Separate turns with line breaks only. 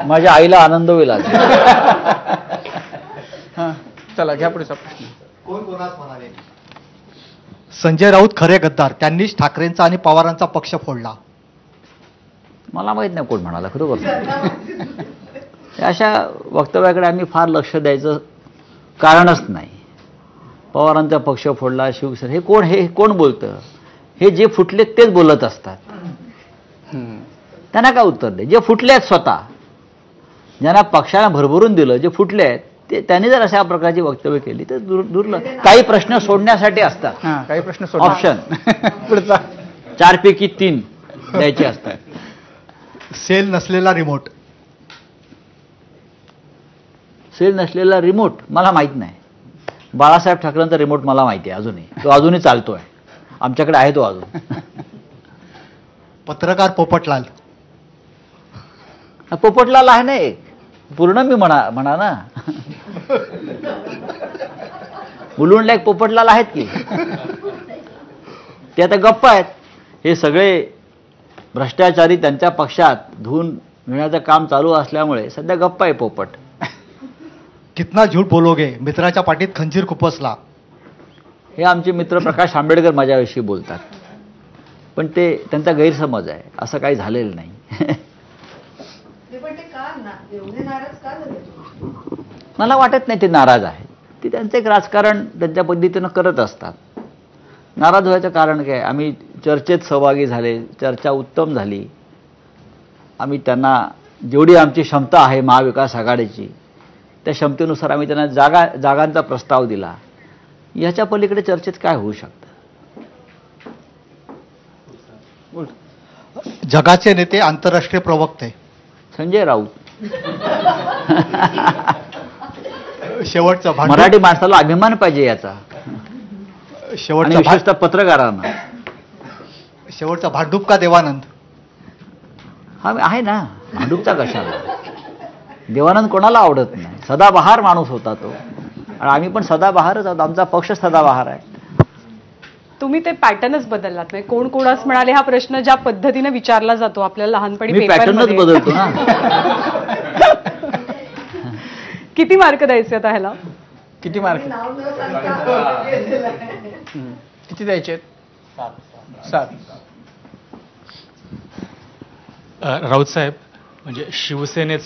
माझ्या आईला आनंद होईल आज.
हां चला घ्या पुढचा प्रश्न.
कोण कोणास म्हणाले?
संजय राऊत खरे गद्दार, त्यांनीच ठाकरेंचा आणि पवारांचा पक्ष फोडला.
मला माहित नाही कोण म्हणाला खरोखर. अशा वक्तव्याकडे आम्ही फार लक्ष द्यायचं कारणच नाही. पवारांचा पक्ष फोडला, शिवसेना, हे कोण बोलतं? हे जे फुटलेत तेच बोलत असतात. त्यांना काय उत्तर दे? जे फुटले आहेत स्वतः, ज्यांना पक्षाला भरभरून दिलं, जे फुटले आहेत ते त्यांनी जर अशा प्रकारची वक्तव्य केली तर दुर्लभ. काही प्रश्न सोडण्यासाठी असतात.
हां काही प्रश्न
ऑप्शन
पुढचा
4 पैकी 3 द्यायचे असतात.
सेल नसलेला रिमोट.
सेल नसलेला रिमोट मला माहित नाही. बाळासाहेब ठाकरेंचा रिमोट मला माहिती आहे अजूनही. तो अजूनही चालतोय. आमच्याकडे आहे तो अजून.
पत्रकार पोपटलाल.
पोपटलाल आहे ना एक. पूर्ण मी म्हणा ना. मुलुंडला एक पोपटलाल आहेत की. ते आता गप्प आहेत. हे सगळे भ्रष्टाचारी त्यांच्या पक्षात धुवून घेण्याचं काम चालू असल्यामुळे सध्या गप्प आहे पोपट.
कितना झूठ बोलोगे, मित्राच्या पाठीत खंजीर खुपसला.
हे आमचे मित्र प्रकाश आंबेडकर माझ्याविषयी बोलतात. पण ते त्यांचा गैरसमज आहे. असं काही झालेलं नाही. मला वाटत नाही ते नाराज आहेत. ते त्यांचं एक राजकारण त्यांच्या पद्धतीनं करत असतात. नाराज व्हायचं कारण काय? आम्ही चर्चेत सहभागी झाले, चर्चा उत्तम झाली. आम्ही त्यांना जेवढी आमची क्षमता आहे महाविकास आघाडीची त्या क्षमतेनुसार आम्ही त्यांना जागांचा प्रस्ताव दिला. ह्याच्या पलीकडे चर्चेत काय होऊ शकतं?
जगाचे नेते, आंतरराष्ट्रीय प्रवक्ते.
संजय राऊत.
शेवटचा
मराठी माणसाला अभिमान पाहिजे याचा. आणि विशेषतः पत्रकारांना.
शेवटचा भांडूप का देवानंद.
हा आहे ना. भांडूपचा कशाला? देवानंद कोणाला आवडत नाही. सदाबहार माणूस होता तो. आणि आम्ही पण सदाबहारच आहोत. आमचा पक्ष सदाबहार आहे.
तुम्ही ते पॅटर्नच बदललात नाही. कोण कोणास म्हणाले हा प्रश्न ज्या पद्धतीने विचारला जातो आपल्याला लहानपणी
मी पॅटर्नच बदलतो ना.
किती मार्क द्यायचे आता ह्याला?
किती मार्क? किती द्यायचे? 7.
राऊत साहेब, म्हणजे शिवसेनेचं